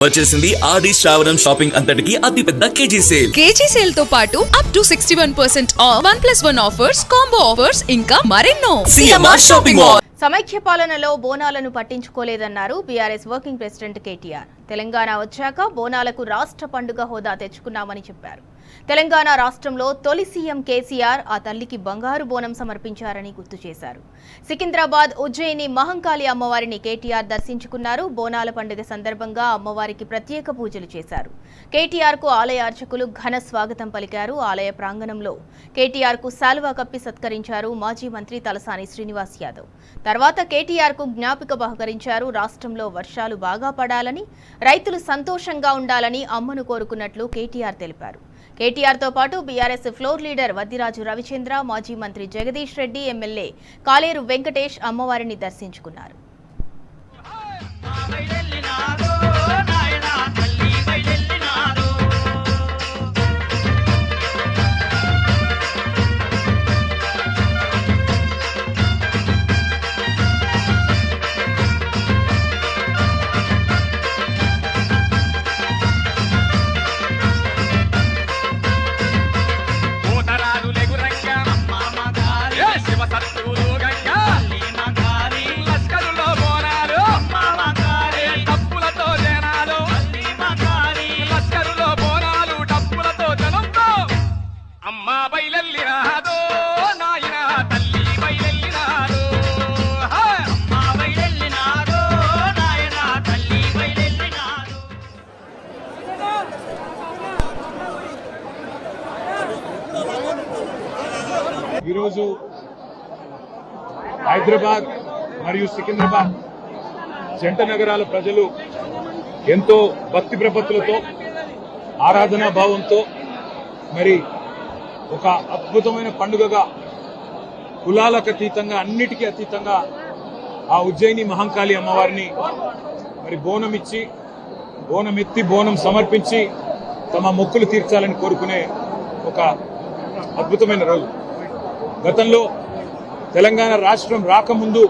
వచ్చేసింది ఆది శ్రావణం షాపింగ్ అంతటికి అతి పెద్ద కేజీ సేల్ తో పాటు up to 61% off 1+1 offers, combo offers ఇంకా మరెన్నో. CMR shopping mall. సమైక్య పాలనలో బోనాలను పట్టించుకోలేదన్నారు BRS working president KTR. Telangana వచ్చాక బోనాలకు రాష్ట్ర పండుగ హోదా తెచ్చుకున్నామని చెప్పారు. తెలంగాణ రాష్ట్రంలో తొలి సీఎం కేసీఆర్ ఆ తల్లికి బంగారు బోనం సమర్పించారని గుర్తు చేశారు. సికింద్రాబాద్ ఉజ్జయిని మహంకాళి అమ్మవారిని కేటీఆర్ దర్శించుకున్నారు. బోనాల పండుగ సందర్భంగా అమ్మవారికి ప్రత్యేక పూజలు చేశారు. కేటీఆర్ కు ఆలయ అర్చకులు ఘన స్వాగతం పలికారు. ఆలయ ప్రాంగణంలో కేటీఆర్ కు శాలువా కప్పి సత్కరించారు మాజీ మంత్రి తలసాని శ్రీనివాస్ యాదవ్. తర్వాత కేటీఆర్ కు జ్ఞాపిక బహుకరించారు. రాష్ట్రంలో వర్షాలు బాగా పడాలని, రైతులు సంతోషంగా ఉండాలని అమ్మను కోరుకున్నట్లు కేటీఆర్ తెలిపారు. కేటీఆర్ తో పాటు BRS floor leader Vaddiraju Ravichandra, మాజీ మంత్రి జగదీష్ రెడ్డి, ఎమ్మెల్యే కాలేరు వెంకటేష్ అమ్మవారిని దర్శించుకున్నారు. ఈరోజు హైదరాబాద్ మరియు సికింద్రాబాద్ జంట నగరాల ప్రజలు ఎంతో భక్తి ప్రపత్తులతో, ఆరాధనా భావంతో మరి ఒక అద్భుతమైన పండుగగా, కులాలకు అతీతంగా, అన్నిటికీ అతీతంగా ఆ ఉజ్జయిని మహంకాళి అమ్మవారిని మరి బోనమెత్తి బోనం సమర్పించి తమ మొక్కులు తీర్చాలని కోరుకునే ఒక అద్భుతమైన రోజు. గతంలో తెలంగాణ రాష్ట్రం రాకముందు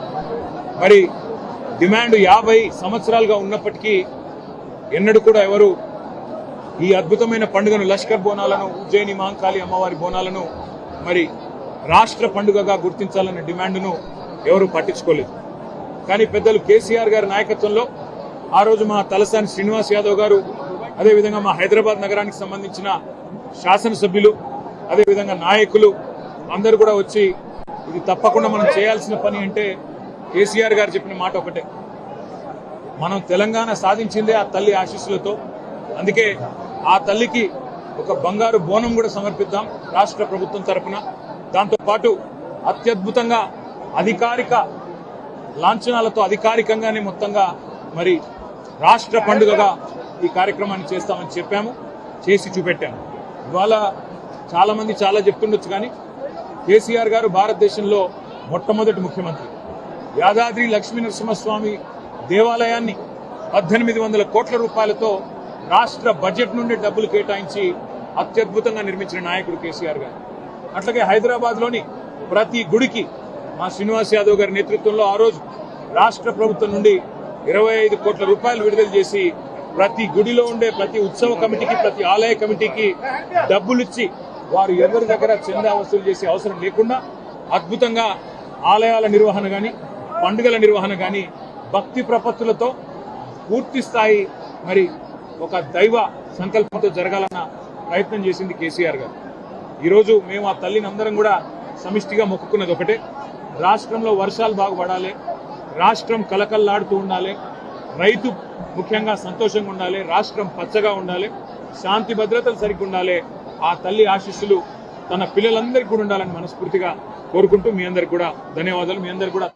మరి డిమాండ్ 50 సంవత్సరాలుగా ఉన్నప్పటికీ ఎన్నడూ కూడా ఎవరు ఈ అద్భుతమైన పండుగను, లష్కర్ బోనాలను, ఉజ్జయిని మహంకాళి అమ్మవారి బోనాలను మరి రాష్ట్ర పండుగగా గుర్తించాలన్న డిమాండ్ను ఎవరు పట్టించుకోలేదు. కానీ పెద్దలు కేసీఆర్ గారి నాయకత్వంలో ఆ రోజు మా తలసాని శ్రీనివాస్ యాదవ్ గారు, అదేవిధంగా మా హైదరాబాద్ నగరానికి సంబంధించిన శాసనసభ్యులు, అదేవిధంగా నాయకులు అందరూ కూడా వచ్చి ఇది తప్పకుండా మనం చేయాల్సిన పని అంటే కేసీఆర్ గారు చెప్పిన మాట ఒకటే, మనం తెలంగాణ సాధించిందే ఆ తల్లి ఆశీస్సులతో. అందుకే ఆ తల్లికి ఒక బంగారు బోనం కూడా సమర్పిద్దాం రాష్ట్ర ప్రభుత్వం తరఫున. దాంతోపాటు అత్యద్భుతంగా అధికారిక లాంఛనాలతో అధికారికంగానే మొత్తంగా మరి రాష్ట్ర పండుగగా ఈ కార్యక్రమాన్ని చేస్తామని చెప్పాము, చేసి చూపెట్టాము. ఇవాళ చాలా మంది చాలా చెప్తుండొచ్చు, కానీ కేసీఆర్ గారు భారతదేశంలో మొట్టమొదటి ముఖ్యమంత్రి. యాదాద్రి లక్ష్మీ నరసింహస్వామి దేవాలయాన్ని 1800 కోట్ల రూపాయలతో రాష్ట్ర బడ్జెట్ నుండి డబ్బులు కేటాయించి అత్యద్భుతంగా నిర్మించిన నాయకుడు కేసీఆర్ గారు. అట్లాగే హైదరాబాద్లోని ప్రతి గుడికి మా శ్రీనివాస్ యాదవ్ గారి నేతృత్వంలో ఆ రోజు రాష్ట్ర ప్రభుత్వం నుండి 25 కోట్ల రూపాయలు విడుదల చేసి ప్రతి గుడిలో ఉండే ప్రతి ఉత్సవ కమిటీకి, ప్రతి ఆలయ కమిటీకి డబ్బులిచ్చి వారు ఎవరి దగ్గర చందా వసూలు చేసే అవసరం లేకుండా అద్భుతంగా ఆలయాల నిర్వహణ కానీ, పండుగల నిర్వహణ కానీ భక్తి ప్రపత్తులతో పూర్తి స్థాయి మరి ఒక దైవ సంకల్పంతో జరగాలన్న ప్రయత్నం చేసింది కేసీఆర్ గారు. ఈరోజు మేము ఆ తల్లిని అందరం కూడా సమిష్టిగా మొక్కుకున్నది ఒకటే, రాష్ట్రంలో వర్షాలు బాగుపడాలి, రాష్ట్రం కలకల్లాడుతూ ఉండాలి, రైతు ముఖ్యంగా సంతోషంగా ఉండాలి, రాష్ట్రం పచ్చగా ఉండాలి, శాంతి భద్రతలు సరిగ్గా ఉండాలి. ఆ తల్లి ఆశీస్సులు తన పిల్లలందరికీ కూడా ఉండాలని మనస్ఫూర్తిగా కోరుకుంటూ మీ అందరికి కూడా ధన్యవాదాలు. మీ అందరికి కూడా